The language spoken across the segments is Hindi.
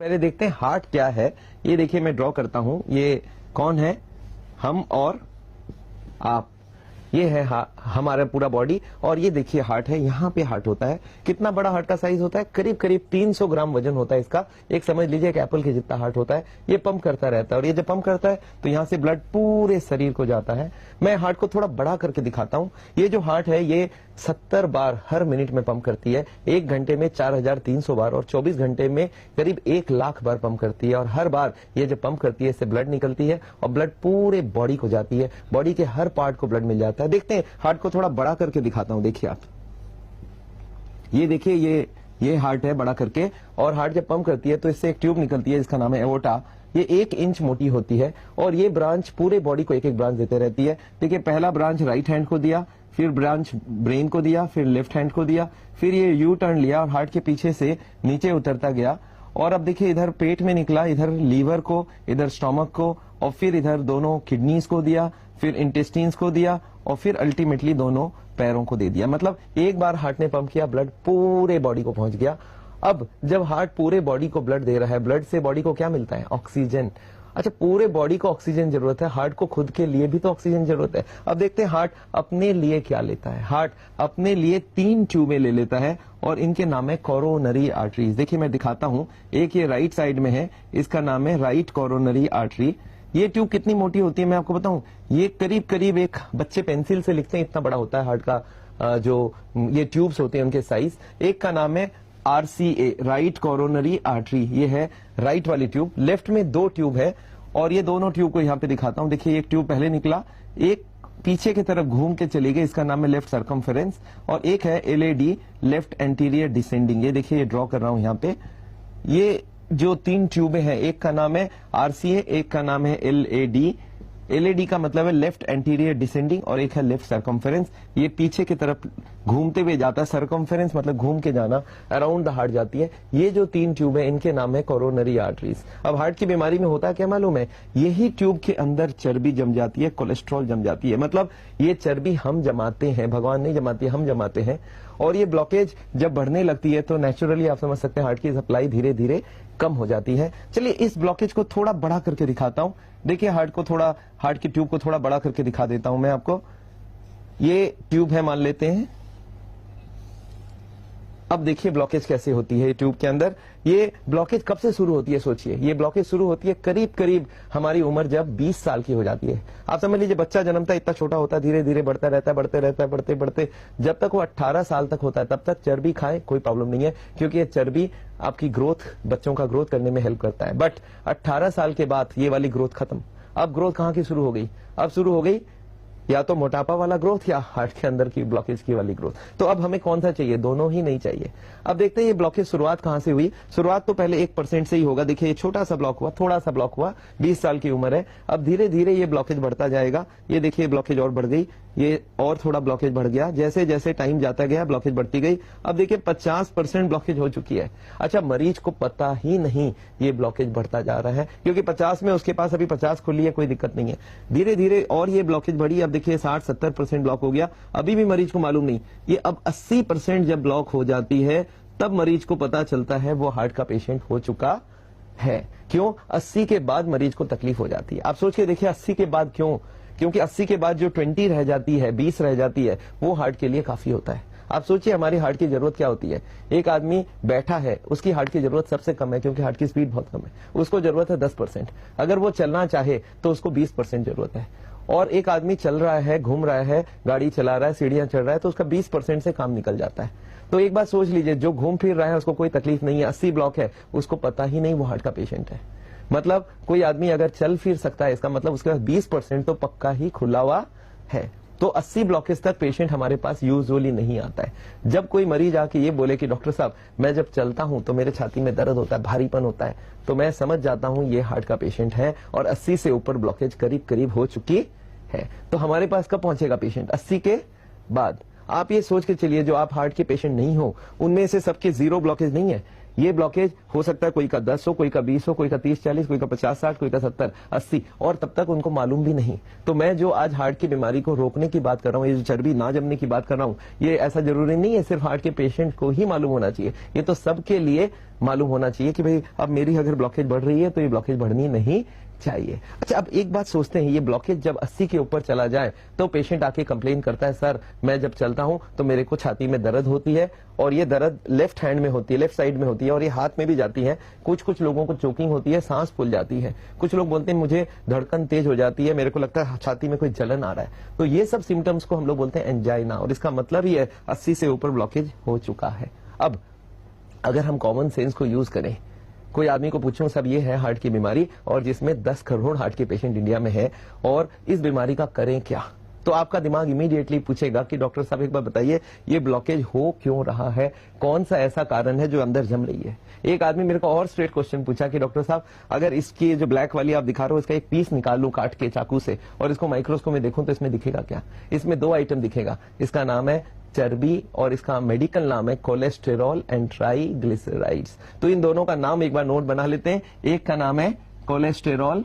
पहले देखते हैं हार्ट क्या है। ये देखिए मैं ड्रॉ करता हूं, ये कौन है, हम और आप। ये है हमारा पूरा बॉडी, और ये देखिए हार्ट है, यहाँ पे हार्ट होता है। कितना बड़ा हार्ट का साइज होता है, करीब करीब 300 ग्राम वजन होता है इसका। एक समझ लीजिए एक एप्पल के जितना हार्ट होता है। ये पंप करता रहता है, और ये जब पंप करता है तो यहाँ से ब्लड पूरे शरीर को जाता है। मैं हार्ट को थोड़ा बड़ा करके दिखाता हूँ। ये जो हार्ट है ये 70 बार हर मिनट में पंप करती है। 1 घंटे में 4300 बार, और 24 घंटे में करीब 1 लाख बार पंप करती है। और हर बार ये जब पंप करती है इससे ब्लड निकलती है, और ब्लड पूरे बॉडी को जाती है। बॉडी के हर पार्ट को ब्लड मिल जाता है। देखते हैं, हार्ट को थोड़ा बड़ा करके दिखाता हूं। देखिए आप, ये देखिए ये हार्ट है बड़ा करके, और हार्ट जब पंप करती है तो इससे एक ट्यूब निकलती है जिसका नाम है एओर्टा। ये 1 इंच मोटी होती है, और ये ब्रांच पूरे बॉडी को एक एक ब्रांच देते रहती है। देखिए पहला ब्रांच राइट हैंड को दिया, फिर ब्रांच ब्रेन को दिया, फिर लेफ्ट हैंड को दिया, फिर ये यू टर्न लिया और हार्ट के पीछे से नीचे उतरता गया। और अब देखिए इधर पेट में निकला, इधर लीवर को, इधर स्टोमक को, और फिर इधर दोनों किडनीज को दिया, फिर इंटेस्टाइन्स को दिया, और फिर अल्टीमेटली दोनों पैरों को दे दिया। मतलब एक बार हार्ट ने पंप किया, ब्लड पूरे बॉडी को पहुंच गया। अब जब हार्ट पूरे बॉडी को ब्लड दे रहा है, ब्लड से बॉडी को क्या मिलता है, ऑक्सीजन। अच्छा, पूरे बॉडी को ऑक्सीजन जरूरत है, हार्ट को खुद के लिए भी तो ऑक्सीजन जरूरत है। अब देखते हैं हार्ट अपने लिए क्या लेता है। हार्ट अपने लिए 3 ट्यूबें ले लेता है, और इनके नाम है कोरोनरी आर्टरीज। देखिए मैं दिखाता हूं, एक ये राइट साइड में है, इसका नाम है राइट कोरोनरी आर्टरी। ये ट्यूब कितनी मोटी होती है मैं आपको बताऊं, ये करीब करीब एक बच्चे पेंसिल से लिखते हैं इतना बड़ा होता है हार्ट का जो ये ट्यूब्स होते हैं उनके साइज। एक का नाम है RCA, राइट कोरोनरी आर्टरी। ये है राइट वाली ट्यूब। लेफ्ट में 2 ट्यूब है, और ये दोनों ट्यूब को यहाँ पे दिखाता हूँ। देखिए एक ट्यूब पहले निकला, एक पीछे की तरफ घूम के चली गई, इसका नाम है लेफ्ट सर्कमफेरेंस, और एक है LAD, लेफ्ट एंटीरियर डिसेंडिंग। ये देखिए ये ड्रॉ कर रहा हूं यहाँ पे। ये जो 3 ट्यूबें हैं, एक का नाम है RCA, एक का नाम है LAD। LAD का मतलब है लेफ्ट एंटीरियर डिसेंडिंग, और एक है लेफ्ट सर्कमफेरेंस। ये पीछे की तरफ घूमते हुए जाता है, सर्कमफेरेंस मतलब घूम के जाना, अराउंड द हार्ट जाती है। ये जो 3 ट्यूब है इनके नाम है कोरोनरी आर्टरीज। अब हार्ट की बीमारी में होता है क्या मालूम है, यही ट्यूब के अंदर चर्बी जम जाती है, कोलेस्ट्रॉल जम जाती है। मतलब ये चर्बी हम जमाते हैं, भगवान नहीं जमाती, हम जमाते हैं। और ये ब्लॉकेज जब बढ़ने लगती है तो नेचुरली आप समझ सकते हैं हार्ट की सप्लाई धीरे धीरे कम हो जाती है। चलिए इस ब्लॉकेज को थोड़ा बड़ा करके दिखाता हूं। देखिए हार्ट की ट्यूब को थोड़ा बड़ा करके दिखा देता हूं मैं आपको। ये ट्यूब है मान लेते हैं। अब देखिए ब्लॉकेज कैसे होती है ट्यूब के अंदर। ये ब्लॉकेज कब से शुरू होती है सोचिए, ये ब्लॉकेज शुरू होती है करीब करीब हमारी उम्र जब 20 साल की हो जाती है। आप समझ लीजिए बच्चा जन्मता है इतना छोटा होता है, धीरे धीरे बढ़ता रहता है, बढ़ते बढ़ते जब तक वो 18 साल तक होता है तब तक चर्बी खाए कोई प्रॉब्लम नहीं है, क्योंकि ये चर्बी आपकी ग्रोथ, बच्चों का ग्रोथ करने में हेल्प करता है। बट 18 साल के बाद ये वाली ग्रोथ खत्म। अब ग्रोथ कहां की शुरू हो गई, अब शुरू हो गई या तो मोटापा वाला ग्रोथ या हार्ट के अंदर की ब्लॉकेज की वाली ग्रोथ। तो अब हमें कौन सा चाहिए, दोनों ही नहीं चाहिए। अब देखते हैं ये ब्लॉकेज शुरुआत कहां से हुई। शुरुआत तो पहले 1% से ही होगा। देखिए ये छोटा सा ब्लॉक हुआ, थोड़ा सा ब्लॉक हुआ, 20 साल की उम्र है। अब धीरे धीरे ये ब्लॉकेज बढ़ता जाएगा। ये देखिए ब्लॉकेज और बढ़ गई, ये और थोड़ा ब्लॉकेज बढ़ गया, जैसे जैसे टाइम जाता गया ब्लॉकेज बढ़ती गई। अब देखिए 50% ब्लॉकेज हो चुकी है। अच्छा, मरीज को पता ही नहीं ये ब्लॉकेज बढ़ता जा रहा है, क्योंकि 50 में उसके पास अभी 50 खुली है, कोई दिक्कत नहीं है। धीरे धीरे और ये ब्लॉकेज बढ़ी। अब देखिए 60-70% ब्लॉक हो गया, अभी भी मरीज को मालूम नहीं। ये अब 80% जब ब्लॉक हो जाती है तब मरीज को पता चलता है वो हार्ट का पेशेंट हो चुका है। क्यों, 80 के बाद मरीज को तकलीफ हो जाती है। आप सोच के देखिए 80 के बाद क्यों, क्योंकि 80 के बाद जो 20 रह जाती है, 20 रह जाती है, वो हार्ट के लिए काफी होता है। आप सोचिए हमारी हार्ट की जरूरत क्या होती है। एक आदमी बैठा है, उसकी हार्ट की जरूरत सबसे कम है, क्योंकि हार्ट की स्पीड बहुत कम है। उसको जरूरत है 10%। अगर वो चलना चाहे तो उसको 20% जरूरत है। और एक आदमी चल रहा है, घूम रहा है, गाड़ी चला रहा है, सीढ़ियां चढ़ रहा है, तो उसका 20% से काम निकल जाता है। तो एक बात सोच लीजिए, जो घूम फिर रहा है उसको कोई तकलीफ नहीं है, 80 ब्लॉक है, उसको पता ही नहीं वो हार्ट का पेशेंट है। मतलब कोई आदमी अगर चल फिर सकता है, इसका मतलब उसके पास 20% तो पक्का ही खुला हुआ है। तो 80 ब्लॉकेज तक पेशेंट हमारे पास यूजुअली नहीं आता है। जब कोई मरीज आके ये बोले कि डॉक्टर साहब मैं जब चलता हूं तो मेरे छाती में दर्द होता है, भारीपन होता है, तो मैं समझ जाता हूं ये हार्ट का पेशेंट है, और 80 से ऊपर ब्लॉकेज करीब करीब हो चुकी है। तो हमारे पास कब पहुंचेगा पेशेंट, 80 के बाद। आप ये सोच के चलिए जो आप हार्ट के पेशेंट नहीं हो उनमें से सबके 0 ब्लॉकेज नहीं है। ये ब्लॉकेज हो सकता है कोई का 10 हो, कोई का 20 हो, कोई का 30-40, कोई का 50-60, कोई का 70-80, और तब तक उनको मालूम भी नहीं। तो मैं जो आज हार्ट की बीमारी को रोकने की बात कर रहा हूँ, ये जो चर्बी ना जमने की बात कर रहा हूँ, ये ऐसा जरूरी नहीं है सिर्फ हार्ट के पेशेंट को ही मालूम होना चाहिए, ये तो सबके लिए मालूम होना चाहिए कि भाई अब मेरी अगर ब्लॉकेज बढ़ रही है तो ये ब्लॉकेज बढ़नी नहीं चाहिए। अच्छा, अब एक बात सोचते हैं, ये ब्लॉकेज जब 80 के ऊपर चला जाए तो पेशेंट आके कंप्लेन करता है, सर मैं जब चलता हूं तो मेरे को छाती में दर्द होती है, और ये दर्द लेफ्ट हैंड में होती है, लेफ्ट साइड में होती है, और ये हाथ में भी जाती है। कुछ लोगों को चोकिंग होती है, सांस फूल जाती है। कुछ लोग बोलते हैं मुझे धड़कन तेज हो जाती है, मेरे को लगता है छाती में कोई जलन आ रहा है। तो ये सब सिम्टम्स को हम लोग बोलते हैं एंजाइना, और इसका मतलब ही है 80 से ऊपर ब्लॉकेज हो चुका है। अब अगर हम कॉमन सेंस को यूज करें, कोई आदमी को पूछूं सब ये है हार्ट की बीमारी और जिसमें 10 करोड़ हार्ट के पेशेंट इंडिया में है, और इस बीमारी का करें क्या, तो आपका दिमाग इमीडिएटली पूछेगा कि डॉक्टर साहब एक बार बताइए ये ब्लॉकेज हो क्यों रहा है, कौन सा ऐसा कारण है जो अंदर जम रही है। एक आदमी मेरे को और स्ट्रेट क्वेश्चन पूछा कि डॉक्टर साहब अगर इसकी जो ब्लैक वाली आप दिखा रहे हो इसका एक पीस निकाल लूं काट के चाकू से और इसको माइक्रोस्कोप में देखूं तो इसमें दिखेगा क्या। इसमें 2 आइटम दिखेगा, इसका नाम है चर्बी और इसका मेडिकल नाम है कोलेस्टेरॉल एंड ट्राइग्लिसराइड्स। तो इन दोनों का नाम एक बार नोट बना लेते हैं। एक का नाम है कोलेस्टेरॉल,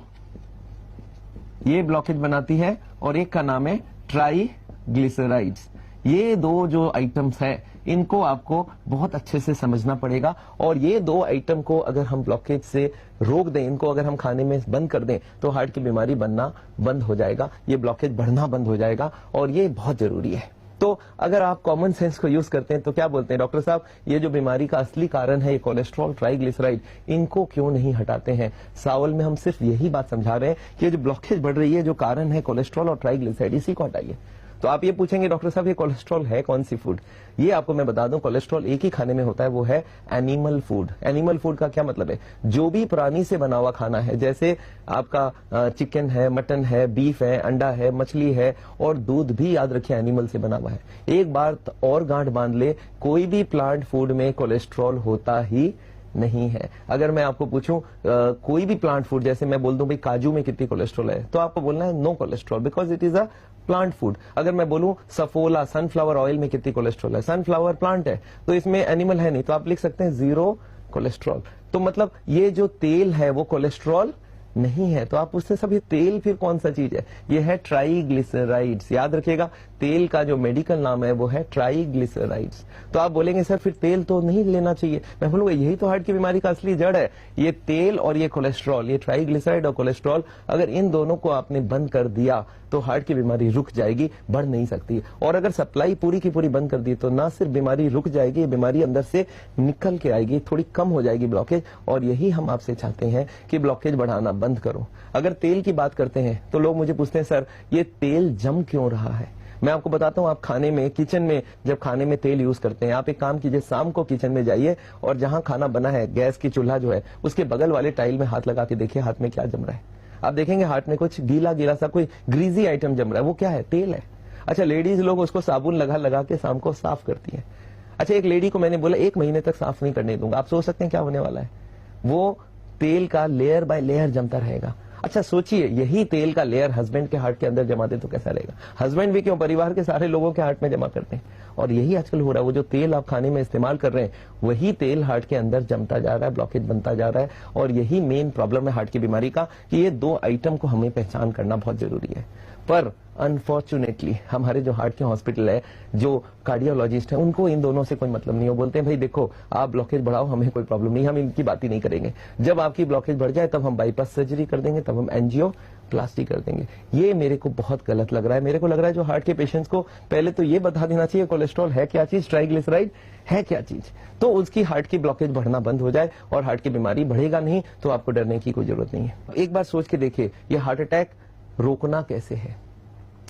ये ब्लॉकेज बनाती है, और एक का नाम है ट्राइग्लिसराइड्स। ये 2 जो आइटम्स है इनको आपको बहुत अच्छे से समझना पड़ेगा, और ये 2 आइटम को अगर हम ब्लॉकेज से रोक दें, इनको अगर हम खाने में बंद कर दें तो हार्ट की बीमारी बनना बंद हो जाएगा, ये ब्लॉकेज बढ़ना बंद हो जाएगा, और ये बहुत जरूरी है। तो अगर आप कॉमन सेंस को यूज करते हैं तो क्या बोलते हैं डॉक्टर साहब ये जो बीमारी का असली कारण है ये कोलेस्ट्रॉल ट्राइग्लिसराइड, इनको क्यों नहीं हटाते हैं। सावल में हम सिर्फ यही बात समझा रहे हैं कि ये जो ब्लॉकेज बढ़ रही है जो कारण है कोलेस्ट्रॉल और ट्राइग्लिसराइड, इसी को हटाइए। तो आप ये पूछेंगे डॉक्टर साहब ये कोलेस्ट्रॉल है कौन सी फूड, ये आपको मैं बता दूं कोलेस्ट्रॉल एक ही खाने में होता है, वो है एनिमल फूड। एनिमल फूड का क्या मतलब है, जो भी प्राणी से बना हुआ खाना है, जैसे आपका चिकन है, मटन है, बीफ है, अंडा है, मछली है, और दूध भी याद रखिए एनिमल से बना हुआ है। एक बार और गांठ बांध ले, कोई भी प्लांट फूड में कोलेस्ट्रॉल होता ही नहीं है। अगर मैं आपको पूछूं कोई भी प्लांट फूड, जैसे मैं बोल दूं भाई काजू में कितनी कोलेस्ट्रॉल है, तो आपको बोलना है no cholesterol because it is a plant food. अगर मैं बोलूं सफोला सनफ्लावर ऑयल में कितनी कोलेस्ट्रॉल है, सनफ्लावर प्लांट है तो इसमें एनिमल है नहीं, तो आप लिख सकते हैं 0 कोलेस्ट्रॉल। तो मतलब ये जो तेल है वो कोलेस्ट्रॉल नहीं है। तो आप पूछते हैं सभी तेल फिर कौन सा चीज है, ये है ट्राइग्लिसराइड्स। याद रखिएगा तेल का जो मेडिकल नाम है वो है ट्राइग्लिसराइड्स। तो आप बोलेंगे सर फिर तेल तो नहीं लेना चाहिए, मैं बोलूंगा यही तो हार्ट की बीमारी का असली जड़ है, ये तेल और ये कोलेस्ट्रॉल, ये ट्राइग्लिसराइड और कोलेस्ट्रॉल, अगर इन दोनों को आपने बंद कर दिया तो हार्ट की बीमारी रुक जाएगी, बढ़ नहीं सकती। और अगर सप्लाई पूरी की पूरी बंद कर दी तो ना सिर्फ बीमारी रुक जाएगी, बीमारी अंदर से निकल के आएगी, थोड़ी कम हो जाएगी ब्लॉकेज, और यही हम आपसे चाहते हैं कि ब्लॉकेज बढ़ाना बंद करो। अगर तेल की बात करते हैं तो लोग मुझे पूछते हैं सर ये तेल जम क्यों रहा है। मैं आपको बताता हूं, आप खाने में किचन में जब खाने में तेल यूज करते हैं, आप एक काम कीजिए, शाम को किचन में जाइए और जहां खाना बना है गैस की चूल्हा जो है उसके बगल वाले टाइल में हाथ लगा के देखिए हाथ में क्या जम रहा है। आप देखेंगे हाथ में कुछ गीला गीला सा कोई ग्रीजी आइटम जम रहा है, वो क्या है, तेल है। अच्छा, लेडीज लोग उसको साबुन लगा लगा के शाम को साफ करती है। अच्छा, एक लेडी को मैंने बोला 1 महीने तक साफ नहीं करने दूंगा, आप सोच सकते हैं क्या होने वाला है, वो तेल का लेयर बाय लेयर जमता रहेगा। अच्छा सोचिए, यही तेल का लेयर हस्बैंड के हार्ट के अंदर जमा दे तो कैसा रहेगा। हस्बैंड भी क्यों, परिवार के सारे लोगों के हार्ट में जमा करते हैं, और यही आजकल हो रहा है। वो जो तेल आप खाने में इस्तेमाल कर रहे हैं वही तेल हार्ट के अंदर जमता जा रहा है, ब्लॉकेज बनता जा रहा है, और यही मेन प्रॉब्लम है हार्ट की बीमारी का कि ये 2 आइटम को हमें पहचान करना बहुत जरूरी है। पर अनफॉर्चुनेटली हमारे जो हार्ट के हॉस्पिटल है, जो कार्डियोलॉजिस्ट है, उनको इन दोनों से कोई मतलब नहीं हो। बोलते हैं भाई देखो आप ब्लॉकेज बढ़ाओ, हमें कोई प्रॉब्लम नहीं, हम इनकी बात ही नहीं करेंगे, जब आपकी ब्लॉकेज बढ़ जाए तब हम बाईपास सर्जरी कर देंगे, तब हम एंजियोप्लास्टी कर देंगे। ये मेरे को बहुत गलत लग रहा है। मेरे को लग रहा है जो हार्ट के पेशेंट्स को पहले तो ये बता देना चाहिए कोलेस्ट्रॉल है क्या चीज, ट्राइग्लिसराइड है क्या चीज, तो उसकी हार्ट की ब्लॉकेज बढ़ना बंद हो जाए और हार्ट की बीमारी बढ़ेगा नहीं, तो आपको डरने की कोई जरूरत नहीं है। एक बार सोच के देखिए ये हार्ट अटैक रोकना कैसे है।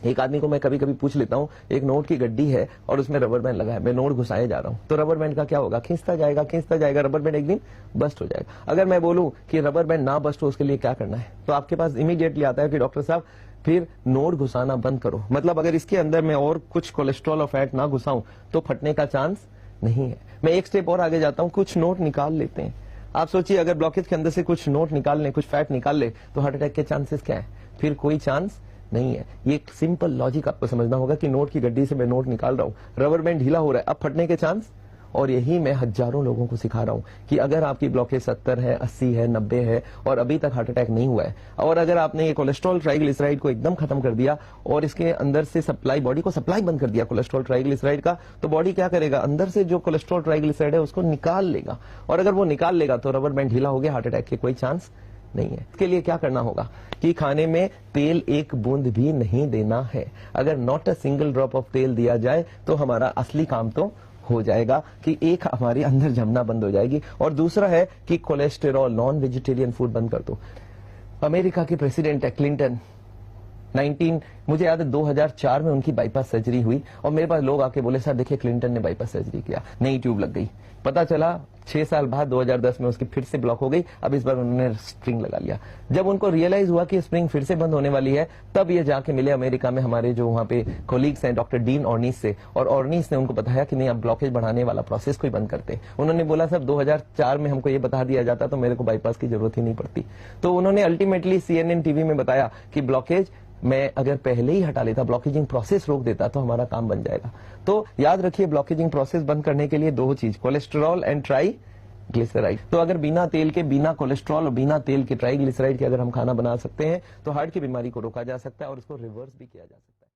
एक आदमी को मैं कभी कभी पूछ लेता हूं, एक नोट की गड्डी है और उसमें रबर बैंड लगा है, मैं नोट घुसाए जा रहा हूं, तो रबर बैंड का क्या होगा, खींचता जाएगा, रबर बैंड एक दिन बस्ट हो जाएगा। अगर मैं बोलूं कि रबर बैंड ना बस्ट हो उसके लिए क्या करना है, तो आपके पास इमीडिएटली आता है कि डॉक्टर साहब फिर नोट घुसाना बंद करो। मतलब अगर इसके अंदर मैं और कुछ कोलेस्ट्रॉल और फैट ना घुसाऊं तो फटने का चांस नहीं है। मैं एक स्टेप और आगे जाता हूं, कुछ नोट निकाल लेते हैं। आप सोचिए अगर ब्लॉकेज के अंदर से कुछ नोट निकाल लें, कुछ फैट निकाल ले, तो हार्ट अटैक के चांसेस क्या है, फिर कोई चांस नहीं है। ये एक सिंपल लॉजिक आपको समझना होगा कि नोट की गड्डी से मैं नोट निकाल रहा हूं, रबर बैंड ढीला हो रहा है, अब फटने के चांस और यही मैं हजारों लोगों को सिखा रहा हूं कि अगर आपकी ब्लॉकेज 70 है, 80 है, 90 है और अभी तक हार्ट अटैक नहीं हुआ है, और अगर आपने ये कोलेस्ट्रॉल ट्राइग्लिसराइड को एकदम खत्म कर दिया और इसके अंदर से सप्लाई, बॉडी को सप्लाई बंद कर दिया कोलेस्ट्रॉल ट्राइग्लिसराइड का, तो बॉडी क्या करेगा, अंदर से जो कोलेस्ट्रॉल ट्राइग्लिसराइड है उसको निकाल लेगा, और अगर वो निकाल लेगा तो रबर बैंड ढीला हो गया, हार्ट अटैक के कोई चांस नहीं है। इसके लिए क्या करना होगा कि खाने में तेल एक बूंद भी नहीं देना है। अगर not a single drop of तेल दिया जाए तो हमारा असली काम तो हो जाएगा कि एक हमारे अंदर जमना बंद हो जाएगी। और दूसरा है कि कोलेस्टेरॉल, नॉन वेजिटेरियन फूड बंद कर दो। अमेरिका के प्रेसिडेंट है क्लिंटन, मुझे याद है 2004 में उनकी बाईपास सर्जरी हुई और मेरे पास लोग आके बोले सर देखिए क्लिंटन ने बाईपास सर्जरी किया, नई ट्यूब लग गई। पता चला 6 साल बाद 2010 में उसकी फिर से ब्लॉक हो गई, अब इस बार उन्होंने स्प्रिंग लगा लिया। जब उनको रियलाइज हुआ कि स्प्रिंग फिर से बंद होने वाली है, तब ये जाके मिले अमेरिका में हमारे जो वहां पे कोलीग्स हैं डॉक्टर डीन ऑर्निस से, और ऑर्निस ने उनको बताया कि नहीं, अब ब्लॉकेज बढ़ाने वाला प्रोसेस को ही बंद करते। उन्होंने बोला सर 2004 में हमको ये बता दिया जाता तो मेरे को बाईपास की जरूरत ही नहीं पड़ती। तो उन्होंने अल्टीमेटली CNN टीवी में बताया कि ब्लॉकेज मैं अगर पहले ही हटा लेता, ब्लॉकेजिंग प्रोसेस रोक देता तो हमारा काम बन जाएगा। तो याद रखिए ब्लॉकेजिंग प्रोसेस बंद करने के लिए 2 चीज, कोलेस्टेरॉल एंड ट्राइग्लिसराइड। तो अगर बिना तेल के, बिना कोलेस्ट्रॉल और बिना तेल के ट्राइग्लिसराइड के अगर हम खाना बना सकते हैं तो हार्ट की बीमारी को रोका जा सकता है और उसको रिवर्स भी किया जा सकता है।